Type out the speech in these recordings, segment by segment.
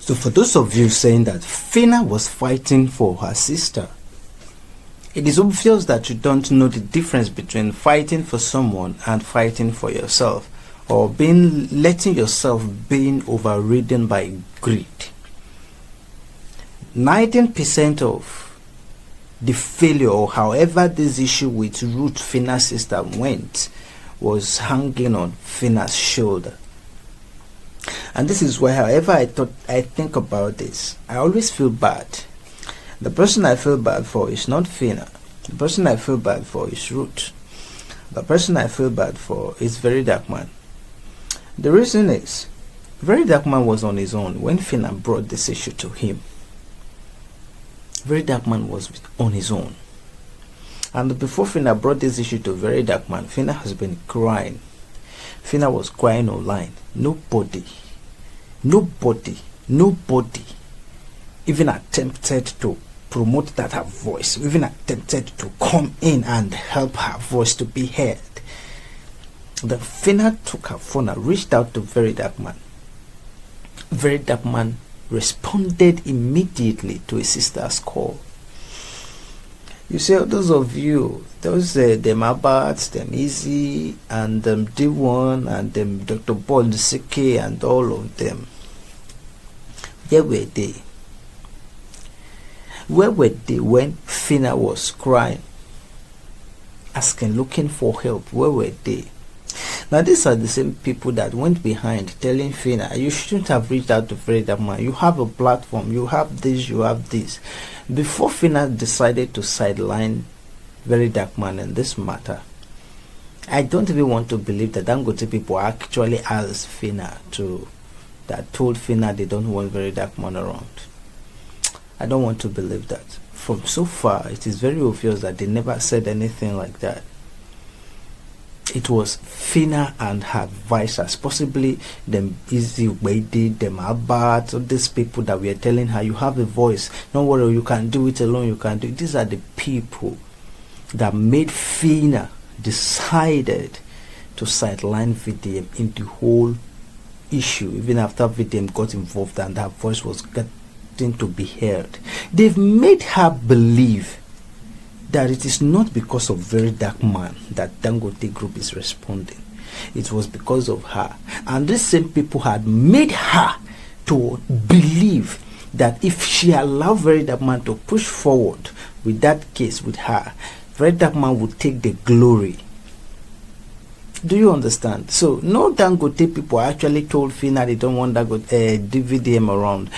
So for those of you saying that Phyna was fighting for her sister, it is obvious that you don't know the difference between fighting for someone and fighting for yourself, or letting yourself being overridden by greed. 19% of the failure, or however this issue with Ruth, Phyna's sister, went, was hanging on Phyna's shoulder. And this is why, however I think about this, I always feel bad. The person I feel bad for is not Phyna. The person I feel bad for is Ruth. The person I feel bad for is Very Dark Man. The reason is, Very Dark Man was on his own when Phyna brought this issue to him. Very Dark Man was on his own. And before Phyna brought this issue to Very Dark Man, Phyna has been crying. Phyna was crying online. Nobody even attempted to promote that her voice, even attempted to come in and help her voice to be heard. Then Phyna took her phone and reached out to Very Dark Man. Very Dark Man responded immediately to his sister's call. You see, those of you, those them Abbott, them Easy, and them D1, and them Dr. Paul Nsike, and all of them, where were they? Where were they when Phyna was crying, asking, looking for help? Where were they? Now these are the same people that went behind telling Phyna, you shouldn't have reached out to Very Dark Man. You have a platform, you have this, you have this. Before Phyna decided to sideline Very Dark Man in this matter, I don't even want to believe that Dangote people actually asked Phyna that told Phyna they don't want Very Dark Man around. I don't want to believe that. From so far, it is very obvious that they never said anything like that. It was Phyna and her advisors, possibly them Easy Wade, them Abbott, all these people that were telling her, you have a voice, don't worry, you can do it alone, you can do it. These are the people that made Phyna decided to sideline VDM in the whole issue, even after VDM got involved and her voice was getting to be heard. They've made her believe that it is not because of Very Dark Man that Dangote Group is responding. It was because of her. And these same people had made her to believe that if she allowed Very Dark Man to push forward with that case with her, Very Dark Man would take the glory. Do you understand? So no Dangote people actually told Phyna they don't want VDM around.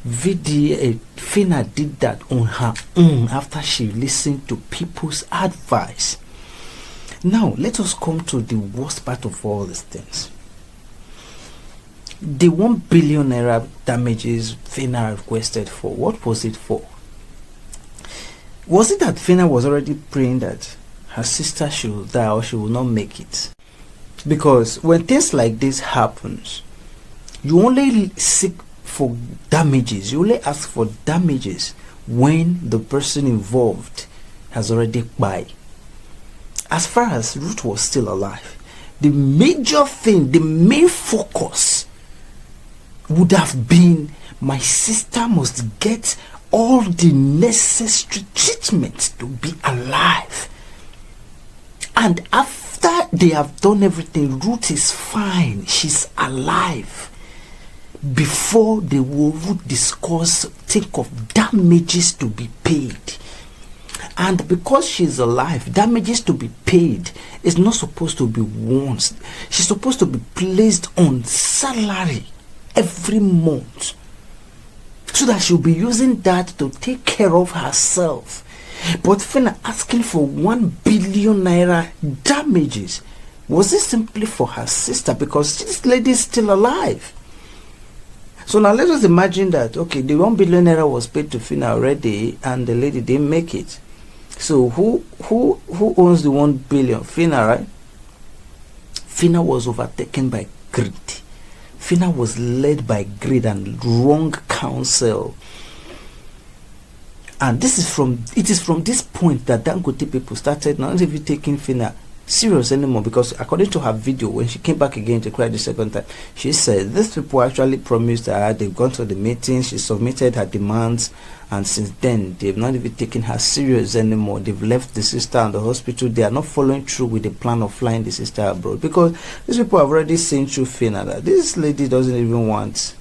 Phyna did that on her own after she listened to people's advice. Now let us come to the worst part of all these things. The 1 billion naira damages Phyna requested for, what was it for? Was it that Phyna was already praying that her sister should die or she will not make it? Because when things like this happens, you only seek for damages, you only ask for damages when the person involved has already died. As far as Ruth was still alive, the major thing, the main focus would have been, my sister must get all the necessary treatment to be alive. And after they have done everything, Ruth is fine, she's alive. Before they would discuss, think of damages to be paid. And because she's alive, damages to be paid is not supposed to be once. She's supposed to be placed on salary every month, so that she'll be using that to take care of herself. But Phyna asking for 1 billion naira damages, was it simply for her sister? Because this lady is still alive. So now let us imagine that, okay, the 1 billion naira was paid to Phyna already and the lady didn't make it. So who owns the 1 billion? Phyna, right? Phyna was overtaken by greed. Phyna was led by greed and wrong counsel. And it is from this point that Dangote people started not even taking Phyna serious anymore, because according to her video, when she came back again to cry the second time, she said these people actually promised her, they've gone to the meeting, she submitted her demands, and since then they've not even taken her serious anymore. They've left the sister in the hospital. They are not following through with the plan of flying the sister abroad, because these people have already seen through Phyna that this lady doesn't even want,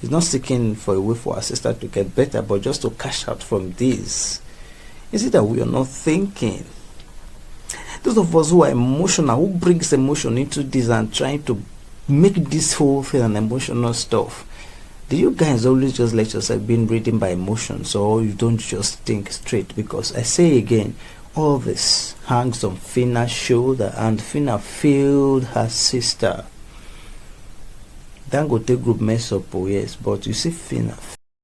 is not seeking for a way for her sister to get better, but just to cash out from this. Is it that we are not thinking? Those of us who are emotional, who brings emotion into this and trying to make this whole thing an emotional stuff, do you guys always just let yourself being ridden by emotions, or you don't just think straight? Because I say again, all this hangs on Phyna's shoulder, and Phyna failed her sister. Dangote Group mess up, oh yes, but you see Phyna